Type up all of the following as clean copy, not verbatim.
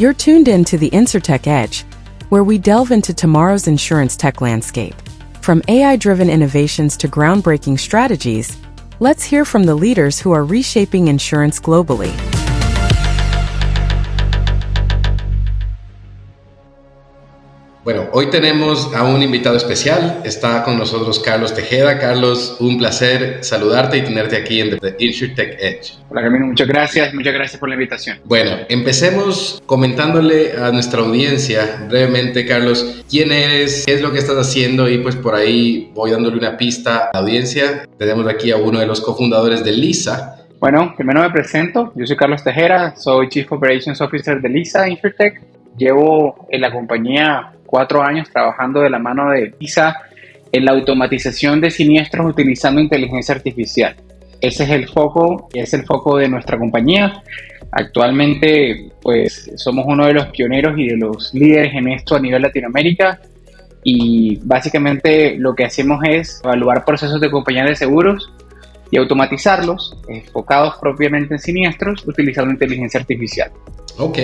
You're tuned in to the InsurTech Edge, where we delve into tomorrow's insurance tech landscape. From AI-driven innovations to groundbreaking strategies, let's hear from the leaders who are reshaping insurance globally. Bueno, hoy tenemos a un invitado especial. Está con nosotros Carlos Tejeda. Carlos, un placer saludarte y tenerte aquí en The InsurTech Edge. Hola Camilo, muchas gracias por la invitación. Bueno, empecemos comentándole a nuestra audiencia brevemente, Carlos, quién eres, qué es lo que estás haciendo y pues por ahí voy dándole una pista a la audiencia. Tenemos aquí a uno de los cofundadores de Lisa. Bueno, primero me presento. Yo soy Carlos Tejera, soy Chief Operations Officer de Lisa InsurTech. Llevo en la compañía 4 años trabajando de la mano de Lisa en la automatización de siniestros utilizando inteligencia artificial. Ese es el foco de nuestra compañía. Actualmente, pues, somos uno de los pioneros y de los líderes en esto a nivel Latinoamérica. Y básicamente lo que hacemos es evaluar procesos de compañías de seguros y automatizarlos, enfocados propiamente en siniestros, utilizando inteligencia artificial. Ok,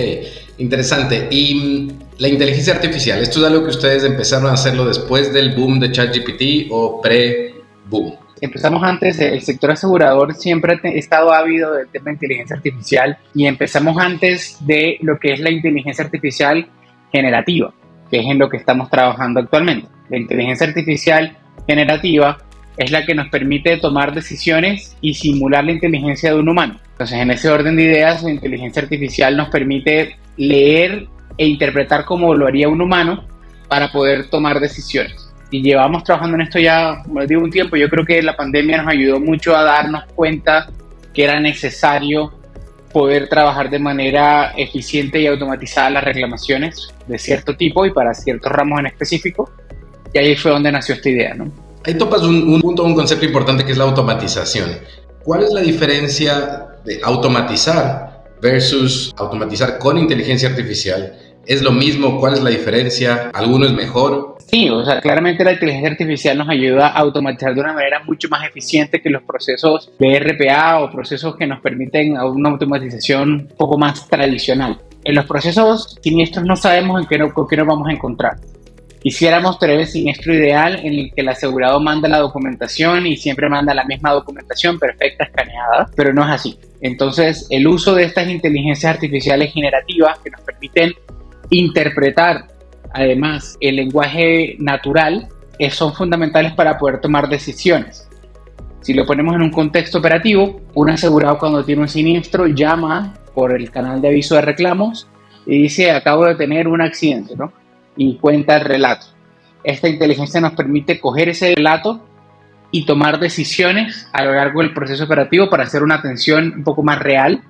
interesante. Y la inteligencia artificial, ¿esto es algo que ustedes empezaron a hacerlo después del boom de ChatGPT o pre-boom? Empezamos antes. El sector asegurador siempre ha estado ávido del tema de inteligencia artificial y empezamos antes de lo que es la inteligencia artificial generativa, que es en lo que estamos trabajando actualmente. La inteligencia artificial generativa es la que nos permite tomar decisiones y simular la inteligencia de un humano. Entonces, en ese orden de ideas, la inteligencia artificial nos permite leer e interpretar como lo haría un humano para poder tomar decisiones. Y llevamos trabajando en esto ya, como les digo, un tiempo. Yo creo que la pandemia nos ayudó mucho a darnos cuenta que era necesario poder trabajar de manera eficiente y automatizada las reclamaciones de cierto tipo y para ciertos ramos en específico. Y ahí fue donde nació esta idea, ¿no? Ahí topas un concepto importante que es la automatización. ¿Cuál es la diferencia de automatizar versus automatizar con inteligencia artificial? ¿Es lo mismo? ¿Cuál es la diferencia? ¿Alguno es mejor? Sí, o sea, claramente la inteligencia artificial nos ayuda a automatizar de una manera mucho más eficiente que los procesos de RPA o procesos que nos permiten una automatización un poco más tradicional. En los procesos siniestros no sabemos con qué nos vamos a encontrar. Quisiéramos tener el siniestro ideal en el que el asegurado manda la documentación y siempre manda la misma documentación perfecta, escaneada, pero no es así. Entonces, el uso de estas inteligencias artificiales generativas que nos permiten interpretar, además, el lenguaje natural, son fundamentales para poder tomar decisiones. Si lo ponemos en un contexto operativo, un asegurado cuando tiene un siniestro llama por el canal de aviso de reclamos y dice: acabo de tener un accidente, ¿no? Y cuenta el relato. Esta inteligencia nos permite coger ese relato y tomar decisiones a lo largo del proceso operativo para hacer una atención un poco más real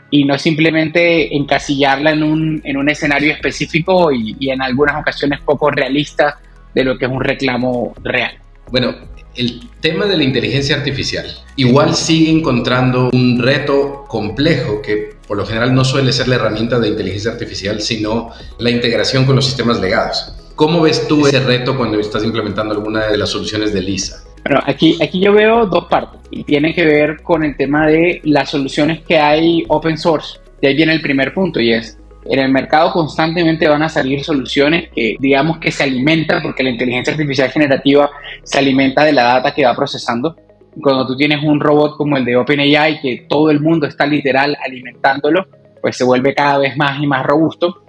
y no simplemente encasillarla en un escenario específico y en algunas ocasiones poco realista de lo que es un reclamo real. Bueno, el tema de la inteligencia artificial igual sigue encontrando un reto complejo que por lo general no suele ser la herramienta de inteligencia artificial, sino la integración con los sistemas legados. ¿Cómo ves tú ese reto cuando estás implementando alguna de las soluciones de Lisa? Bueno, aquí yo veo dos partes y tiene que ver con el tema de las soluciones que hay open source. De ahí viene el primer punto y es: en el mercado constantemente van a salir soluciones que, digamos, que se alimentan, porque la inteligencia artificial generativa se alimenta de la data que va procesando. Cuando tú tienes un robot como el de OpenAI, que todo el mundo está literal alimentándolo, pues se vuelve cada vez más y más robusto.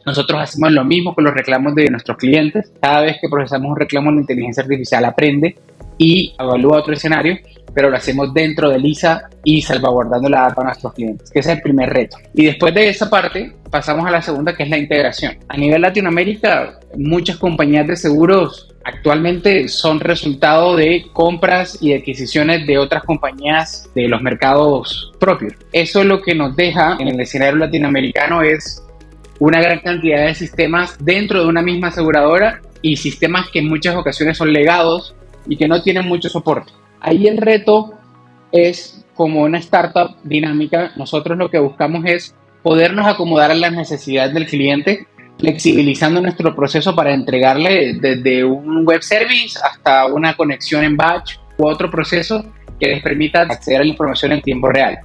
Nosotros hacemos lo mismo con los reclamos de nuestros clientes. Cada vez que procesamos un reclamo, la inteligencia artificial aprende y evalúa otro escenario, pero lo hacemos dentro de Lisa y salvaguardando la data a nuestros clientes, que ese es el primer reto. Y después de esa parte, pasamos a la segunda, que es la integración. A nivel Latinoamérica, muchas compañías de seguros actualmente son resultado de compras y adquisiciones de otras compañías de los mercados propios. Eso es lo que nos deja en el escenario latinoamericano es una gran cantidad de sistemas dentro de una misma aseguradora y sistemas que en muchas ocasiones son legados y que no tienen mucho soporte. Ahí el reto es, como una startup dinámica, nosotros lo que buscamos es podernos acomodar a las necesidades del cliente, flexibilizando nuestro proceso para entregarle desde un web service hasta una conexión en batch u otro proceso que les permita acceder a la información en tiempo real.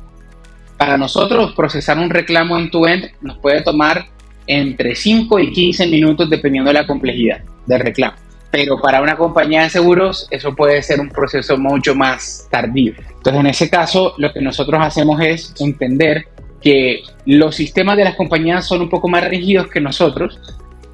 Para nosotros, procesar un reclamo end-to-end nos puede tomar entre 5 y 15 minutos dependiendo de la complejidad del reclamo. Pero para una compañía de seguros eso puede ser un proceso mucho más tardío. Entonces, en ese caso, lo que nosotros hacemos es entender que los sistemas de las compañías son un poco más rígidos que nosotros,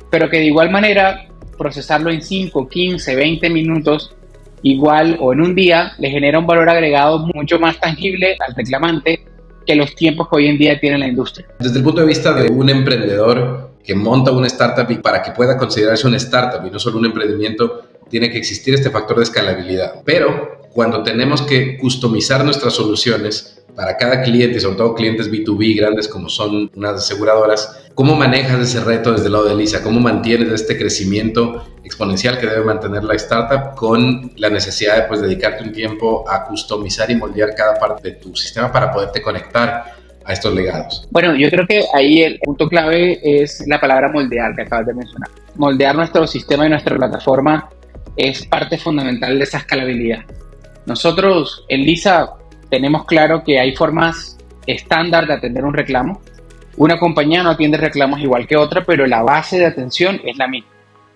pero que de igual manera procesarlo en 5, 15, 20 minutos igual o en un día le genera un valor agregado mucho más tangible al reclamante que los tiempos que hoy en día tiene la industria. Desde el punto de vista de un emprendedor que monta una startup, y para que pueda considerarse una startup y no solo un emprendimiento, tiene que existir este factor de escalabilidad. Pero cuando tenemos que customizar nuestras soluciones para cada cliente, sobre todo clientes B2B grandes como son unas aseguradoras, ¿cómo manejas ese reto desde el lado de Lisa? ¿Cómo mantienes este crecimiento exponencial que debe mantener la startup con la necesidad de pues, dedicarte un tiempo a customizar y moldear cada parte de tu sistema para poderte conectar a estos legados? Bueno, yo creo que ahí el punto clave es la palabra moldear que acabas de mencionar. Moldear nuestro sistema y nuestra plataforma es parte fundamental de esa escalabilidad. Nosotros en Lisa tenemos claro que hay formas estándar de atender un reclamo. Una compañía no atiende reclamos igual que otra, pero la base de atención es la misma.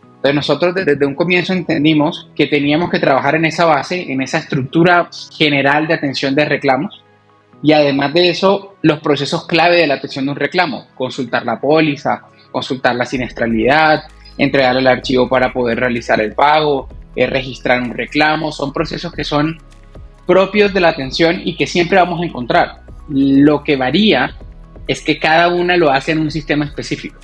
Entonces nosotros desde un comienzo entendimos que teníamos que trabajar en esa base, en esa estructura general de atención de reclamos, y además de eso, los procesos clave de la atención de un reclamo: consultar la póliza, consultar la siniestralidad, entregar el archivo para poder realizar el pago, registrar un reclamo. Son procesos que son propios de la atención y que siempre vamos a encontrar. Lo que varía es que cada una lo hace en un sistema específico.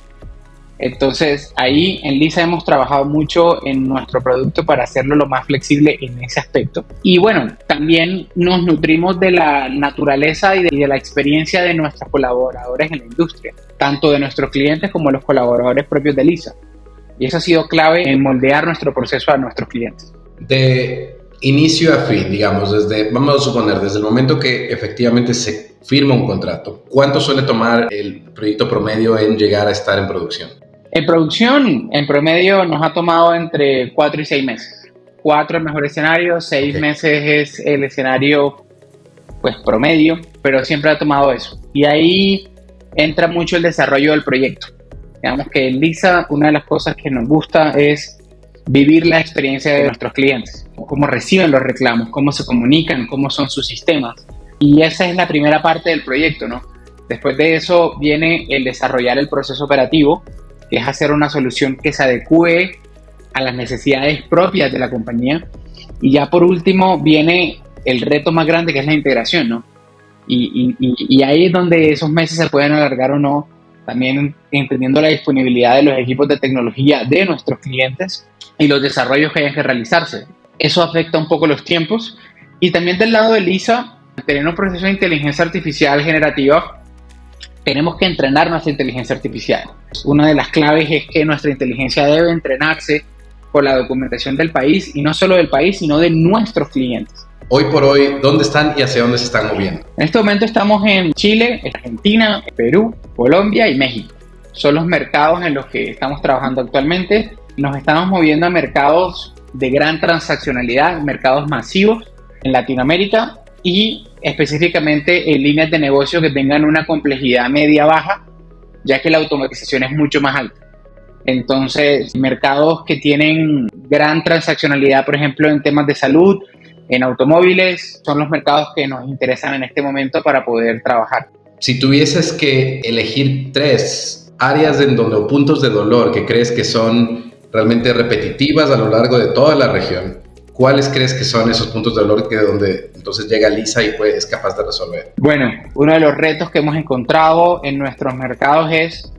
Entonces, ahí en Lisa hemos trabajado mucho en nuestro producto para hacerlo lo más flexible en ese aspecto. Y bueno, también nos nutrimos de la naturaleza y de la experiencia de nuestros colaboradores en la industria, tanto de nuestros clientes como los colaboradores propios de Lisa. Y eso ha sido clave en moldear nuestro proceso a nuestros clientes. De inicio a fin, digamos, vamos a suponer, desde el momento que efectivamente se firma un contrato, ¿cuánto suele tomar el proyecto promedio en llegar a estar en producción? En producción, en promedio, nos ha tomado entre 4 y 6 meses. 4 el mejor escenario, 6 meses es el escenario pues promedio, pero siempre ha tomado eso. Y ahí entra mucho el desarrollo del proyecto. Digamos que en Lisa, una de las cosas que nos gusta es vivir la experiencia de nuestros clientes, cómo reciben los reclamos, cómo se comunican, cómo son sus sistemas. Y esa es la primera parte del proyecto, ¿no? Después de eso viene el desarrollar el proceso operativo, que es hacer una solución que se adecue a las necesidades propias de la compañía. Y ya por último viene el reto más grande, que es la integración, ¿no? Y ahí es donde esos meses se pueden alargar o no, también entendiendo la disponibilidad de los equipos de tecnología de nuestros clientes y los desarrollos que hayan que realizarse. Eso afecta un poco los tiempos. Y también del lado de Lisa, tener un proceso de inteligencia artificial generativa, tenemos que entrenar nuestra inteligencia artificial. Una de las claves es que nuestra inteligencia debe entrenarse con la documentación del país, y no solo del país, sino de nuestros clientes. Hoy por hoy, ¿dónde están y hacia dónde se están moviendo? En este momento estamos en Chile, Argentina, Perú, Colombia y México. Son los mercados en los que estamos trabajando actualmente. Nos estamos moviendo a mercados de gran transaccionalidad, mercados masivos en Latinoamérica, y específicamente en líneas de negocio que tengan una complejidad media-baja, ya que la automatización es mucho más alta. Entonces, mercados que tienen gran transaccionalidad, por ejemplo, en temas de salud, en automóviles, son los mercados que nos interesan en este momento para poder trabajar. Si tuvieses que elegir 3 áreas o puntos de dolor que crees que son realmente repetitivas a lo largo de toda la región, ¿cuáles crees que son esos puntos de dolor donde entonces llega Lisa y es capaz de resolver? Bueno, uno de los retos que hemos encontrado en nuestros mercados es: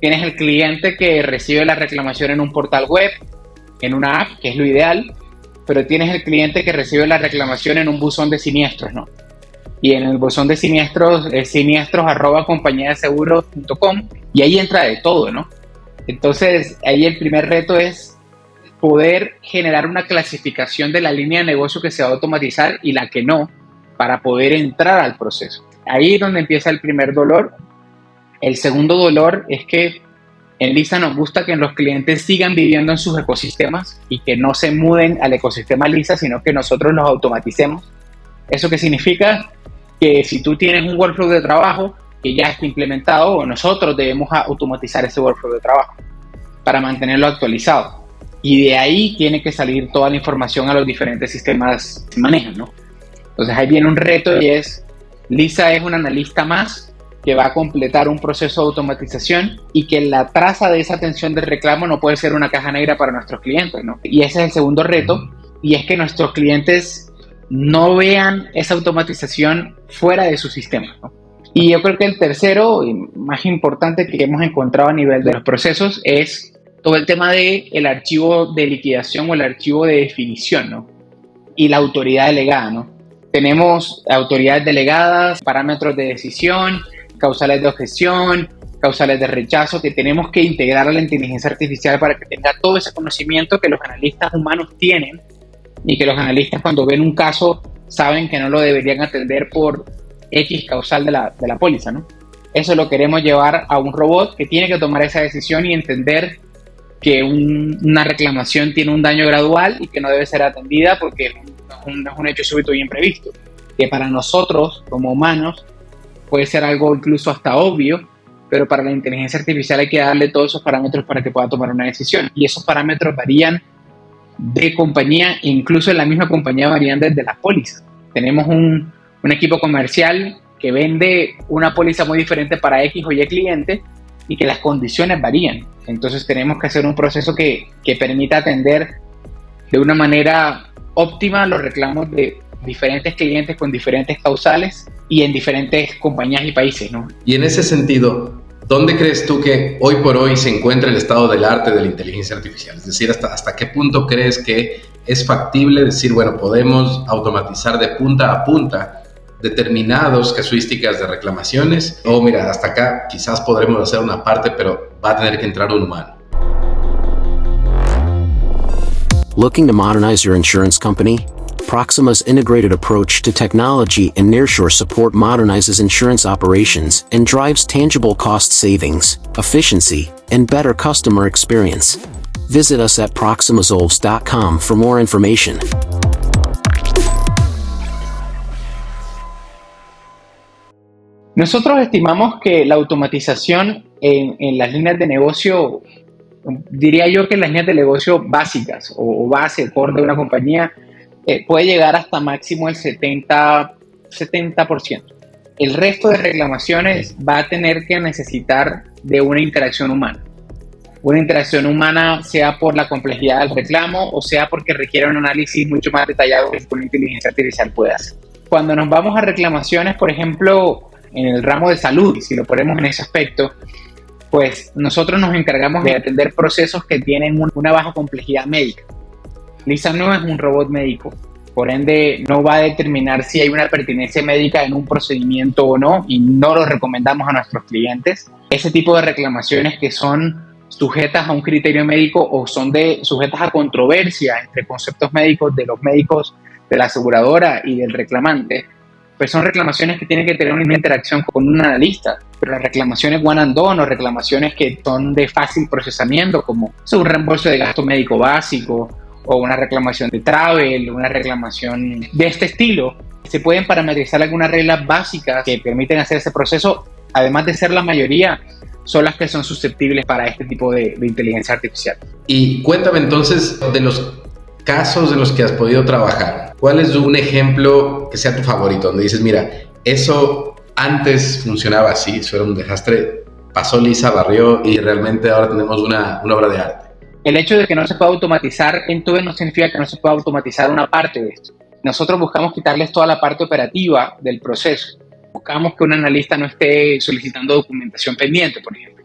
tienes el cliente que recibe la reclamación en un portal web, en una app, que es lo ideal, pero tienes el cliente que recibe la reclamación en un buzón de siniestros, ¿no? Y en el buzón de siniestros es siniestros@compañiadeseguros.com, y ahí entra de todo, ¿no? Entonces, ahí el primer reto es poder generar una clasificación de la línea de negocio que se va a automatizar y la que no, para poder entrar al proceso. Ahí es donde empieza el primer dolor. El segundo dolor es que en Lisa nos gusta que los clientes sigan viviendo en sus ecosistemas y que no se muden al ecosistema Lisa, sino que nosotros los automaticemos. ¿Eso qué significa? Que si tú tienes un workflow de trabajo, que ya está implementado, o nosotros debemos automatizar ese workflow de trabajo para mantenerlo actualizado. Y de ahí tiene que salir toda la información a los diferentes sistemas que se manejan, ¿no? Entonces ahí viene un reto y es, Lisa es un analista más que va a completar un proceso de automatización y que la traza de esa atención del reclamo no puede ser una caja negra para nuestros clientes, ¿no? Y ese es el segundo reto, y es que nuestros clientes no vean esa automatización fuera de su sistema, ¿no? Y yo creo que el tercero y más importante que hemos encontrado a nivel de los procesos es todo el tema del archivo de liquidación o el archivo de definición, ¿no? Y la autoridad delegada, ¿no? Tenemos autoridades delegadas, parámetros de decisión, causales de objeción, causales de rechazo, que tenemos que integrar a la inteligencia artificial para que tenga todo ese conocimiento que los analistas humanos tienen y que los analistas cuando ven un caso saben que no lo deberían atender por X causal de la póliza, ¿no? Eso lo queremos llevar a un robot que tiene que tomar esa decisión y entender que una reclamación tiene un daño gradual y que no debe ser atendida porque es un hecho súbito y imprevisto, que para nosotros como humanos puede ser algo incluso hasta obvio, pero para la inteligencia artificial hay que darle todos esos parámetros para que pueda tomar una decisión. Y esos parámetros varían de compañía, incluso en la misma compañía varían desde las pólizas. Tenemos un equipo comercial que vende una póliza muy diferente para X o Y cliente y que las condiciones varían. Entonces tenemos que hacer un proceso que permita atender de una manera óptima los reclamos de diferentes clientes con diferentes causales y en diferentes compañías y países, ¿no? Y en ese sentido, ¿dónde crees tú que hoy por hoy se encuentra el estado del arte de la inteligencia artificial? Es decir, ¿hasta qué punto crees que es factible decir, bueno, podemos automatizar de punta a punta determinadas casuísticas de reclamaciones? O mira, hasta acá quizás podremos hacer una parte, pero va a tener que entrar un humano. Looking to modernize your insurance company? Proxima's integrated approach to technology and nearshore support modernizes insurance operations and drives tangible cost savings, efficiency, and better customer experience. Visit us at proximasolves.com for more information. Nosotros estimamos que la automatización en las líneas de negocio, diría yo que en las líneas de negocio básicas o base, core de una compañía, puede llegar hasta máximo el 70%. El resto de reclamaciones va a tener que necesitar de una interacción humana. Una interacción humana sea por la complejidad del reclamo o sea porque requiere un análisis mucho más detallado que una inteligencia artificial puede hacer. Cuando nos vamos a reclamaciones, por ejemplo, en el ramo de salud, y si lo ponemos en ese aspecto, pues nosotros nos encargamos de atender procesos que tienen una baja complejidad médica. Lisa no es un robot médico, por ende no va a determinar si hay una pertinencia médica en un procedimiento o no, y no lo recomendamos a nuestros clientes. Ese tipo de reclamaciones que son sujetas a un criterio médico o son sujetas a controversia entre conceptos médicos de los médicos de la aseguradora y del reclamante, pues son reclamaciones que tienen que tener una interacción con un analista. Pero las reclamaciones one and done o reclamaciones que son de fácil procesamiento, como un reembolso de gasto médico básico o una reclamación de travel, una reclamación de este estilo, se pueden parametrizar algunas reglas básicas que permiten hacer ese proceso, además de ser la mayoría, son las que son susceptibles para este tipo de inteligencia artificial. Y cuéntame entonces de los casos en los que has podido trabajar. ¿Cuál es un ejemplo que sea tu favorito? Donde dices, mira, eso antes funcionaba así, eso era un desastre, pasó Lisa, barrió y realmente ahora tenemos una obra de arte. El hecho de que no se pueda automatizar en todo no significa que no se pueda automatizar una parte de esto. Nosotros buscamos quitarles toda la parte operativa del proceso. Buscamos que un analista no esté solicitando documentación pendiente, por ejemplo.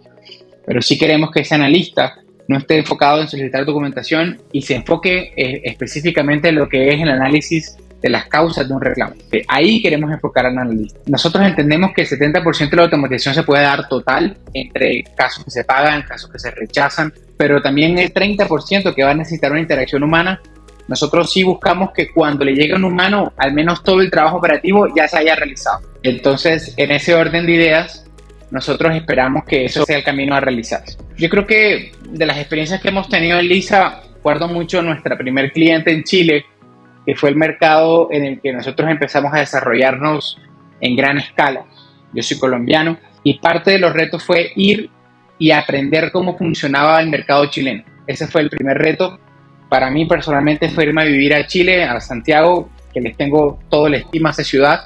Pero sí queremos que ese analista no esté enfocado en solicitar documentación y se enfoque específicamente en lo que es el análisis de las causas de un reclamo. Ahí queremos enfocar al analista. Nosotros entendemos que el 70% de la automatización se puede dar total entre casos que se pagan, casos que se rechazan, pero también el 30% que va a necesitar una interacción humana. Nosotros sí buscamos que cuando le llegue un humano, al menos todo el trabajo operativo ya se haya realizado. Entonces, en ese orden de ideas, nosotros esperamos que eso sea el camino a realizarse. Yo creo que de las experiencias que hemos tenido en Lisa, recuerdo mucho nuestra primer cliente en Chile, que fue el mercado en el que nosotros empezamos a desarrollarnos en gran escala. yo soy colombiano, y parte de los retos fue ir y aprender cómo funcionaba el mercado chileno. Ese fue el primer reto. Para mí personalmente fue irme a vivir a Chile, a Santiago, que les tengo todo el estima a esa ciudad,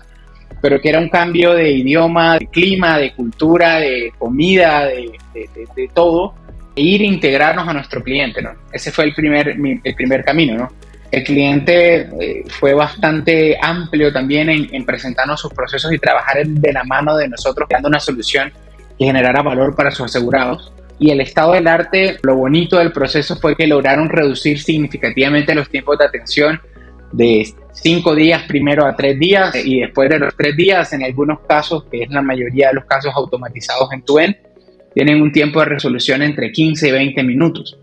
pero que era un cambio de idioma, de clima, de cultura, de comida, de todo, e ir a integrarnos a nuestro cliente, ¿no? Ese fue el primer camino, ¿no? El cliente fue bastante amplio también en presentarnos sus procesos y trabajar de la mano de nosotros, dando una solución que generara valor para sus asegurados. Y el estado del arte, lo bonito del proceso fue que lograron reducir significativamente los tiempos de atención de 5 días primero a 3 días, y después de los 3 días, en algunos casos, que es la mayoría de los casos automatizados en tu end, tienen un tiempo de resolución entre 15 y 20 minutos.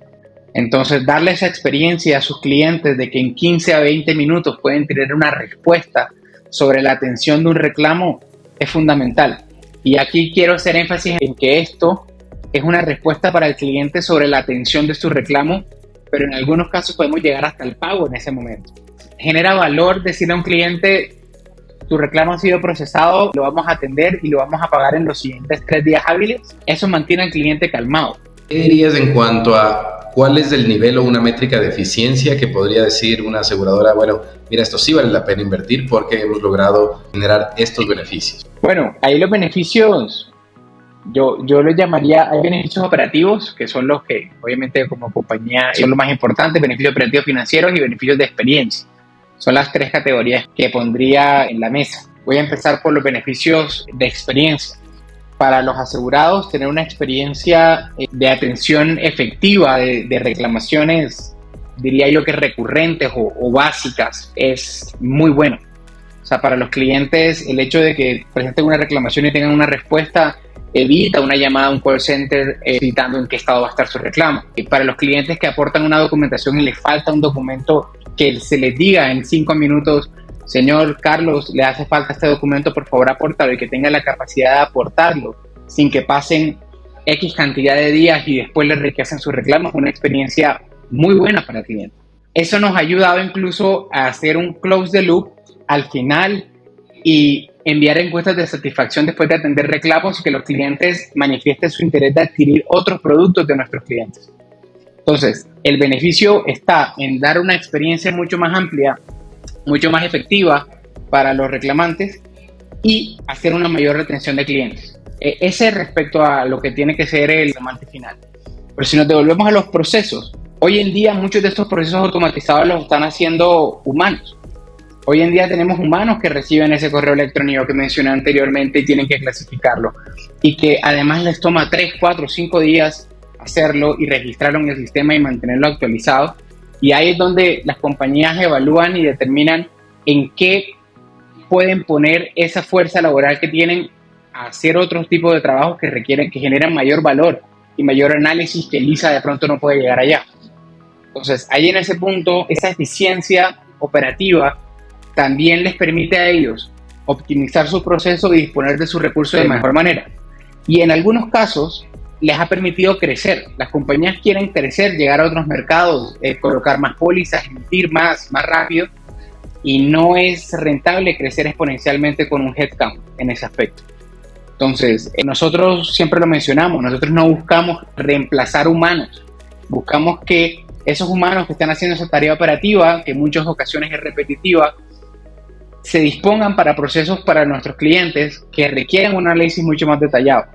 Entonces, darle esa experiencia a sus clientes de que en 15 a 20 minutos pueden tener una respuesta sobre la atención de un reclamo es fundamental. Y aquí quiero hacer énfasis en que esto es una respuesta para el cliente sobre la atención de su reclamo, pero en algunos casos podemos llegar hasta el pago en ese momento. Genera valor decirle a un cliente: tu reclamo ha sido procesado, lo vamos a atender y lo vamos a pagar en los siguientes 3 días hábiles. Eso mantiene al cliente calmado. ¿Qué dirías en cuanto a cuál es el nivel o una métrica de eficiencia que podría decir una aseguradora, bueno, mira, esto sí vale la pena invertir porque hemos logrado generar estos beneficios? Bueno, ahí los beneficios, yo los llamaría, hay beneficios operativos, que son los que obviamente como compañía son los más importantes, beneficios operativos financieros y beneficios de experiencia. Son las 3 categorías que pondría en la mesa. Voy a empezar por los beneficios de experiencia. Para los asegurados, tener una experiencia de atención efectiva de reclamaciones, diría yo que recurrentes o básicas, es muy bueno. O sea, para los clientes, el hecho de que presenten una reclamación y tengan una respuesta evita una llamada a un call center evitando en qué estado va a estar su reclamo. Y para los clientes que aportan una documentación y les falta un documento, que se les diga en 5 minutos: señor Carlos, le hace falta este documento, por favor apórtalo, y que tenga la capacidad de aportarlo sin que pasen X cantidad de días y después le rechacen su reclamo. Es una experiencia muy buena para el cliente. Eso nos ha ayudado incluso a hacer un close the loop al final y enviar encuestas de satisfacción después de atender reclamos y que los clientes manifiesten su interés de adquirir otros productos de nuestros clientes. Entonces, el beneficio está en dar una experiencia mucho más amplia, mucho más efectiva para los reclamantes y hacer una mayor retención de clientes. Ese respecto a lo que tiene que ser el reclamante final. Pero si nos devolvemos a los procesos, hoy en día muchos de estos procesos automatizados los están haciendo humanos. Hoy en día tenemos humanos que reciben ese correo electrónico que mencioné anteriormente y tienen que clasificarlo. Y que además les toma 3, 4, 5 días hacerlo y registrarlo en el sistema y mantenerlo actualizado. Y ahí es donde las compañías evalúan y determinan en qué pueden poner esa fuerza laboral que tienen a hacer otros tipos de trabajos que generan mayor valor y mayor análisis que Lisa de pronto no puede llegar allá. Entonces, ahí en ese punto, esa eficiencia operativa también les permite a ellos optimizar su proceso y disponer de sus recursos de mejor manera. Y en algunos casos les ha permitido crecer. Las compañías quieren crecer, llegar a otros mercados, colocar más pólizas, emitir más rápido, y no es rentable crecer exponencialmente con un headcount en ese aspecto. Entonces, nosotros siempre lo mencionamos, nosotros no buscamos reemplazar humanos, buscamos que esos humanos que están haciendo esa tarea operativa, que en muchas ocasiones es repetitiva, se dispongan para procesos para nuestros clientes que requieren un análisis mucho más detallado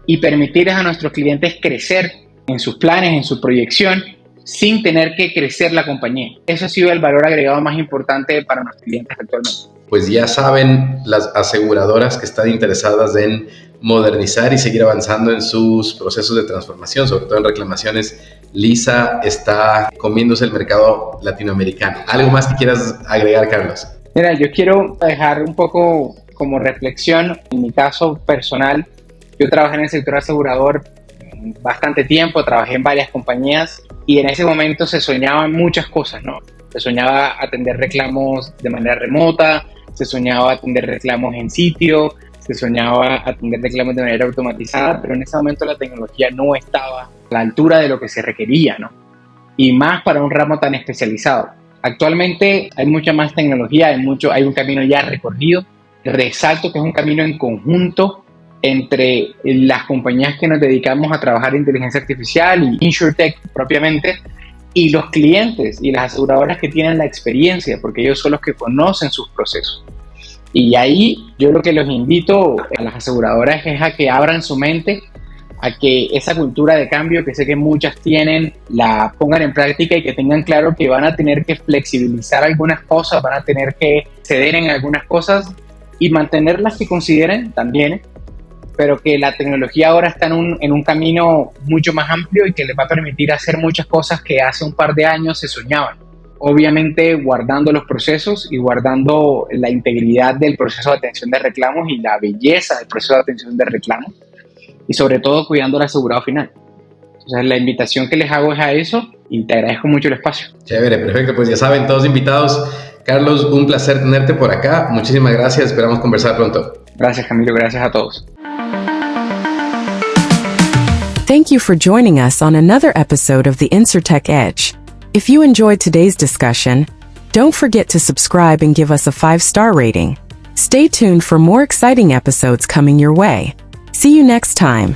y permitirles a nuestros clientes crecer en sus planes, en su proyección, sin tener que crecer la compañía. Eso ha sido el valor agregado más importante para nuestros clientes actualmente. Pues ya saben, las aseguradoras que están interesadas en modernizar y seguir avanzando en sus procesos de transformación, sobre todo en reclamaciones, Lisa está comiéndose el mercado latinoamericano. ¿Algo más que quieras agregar, Carlos? Mira, yo quiero dejar un poco como reflexión, en mi caso personal. Yo trabajé en el sector asegurador bastante tiempo, trabajé en varias compañías y en ese momento se soñaban muchas cosas, ¿no? Se soñaba atender reclamos de manera remota, se soñaba atender reclamos en sitio, se soñaba atender reclamos de manera automatizada, pero en ese momento la tecnología no estaba a la altura de lo que se requería, ¿no? Y más para un ramo tan especializado. Actualmente hay mucha más tecnología, hay un camino ya recorrido. Resalto que es un camino en conjunto entre las compañías que nos dedicamos a trabajar en inteligencia artificial y InsurTech propiamente, y los clientes y las aseguradoras que tienen la experiencia, porque ellos son los que conocen sus procesos. Y ahí yo lo que los invito a las aseguradoras es a que abran su mente, a que esa cultura de cambio que sé que muchas tienen, la pongan en práctica y que tengan claro que van a tener que flexibilizar algunas cosas, van a tener que ceder en algunas cosas y mantener las que consideren también, pero que la tecnología ahora está en un camino mucho más amplio y que les va a permitir hacer muchas cosas que hace un par de años se soñaban. Obviamente guardando los procesos y guardando la integridad del proceso de atención de reclamos y la belleza del proceso de atención de reclamos, y sobre todo cuidando al asegurado final. Entonces la invitación que les hago es a eso y te agradezco mucho el espacio. Chévere, perfecto, pues ya saben, todos invitados. Carlos, un placer tenerte por acá. Muchísimas gracias, esperamos conversar pronto. Gracias, Camilo, gracias a todos. Thank you for joining us on another episode of the InsurTech Edge. If you enjoyed today's discussion, don't forget to subscribe and give us a 5-star rating. Stay tuned for more exciting episodes coming your way. See you next time.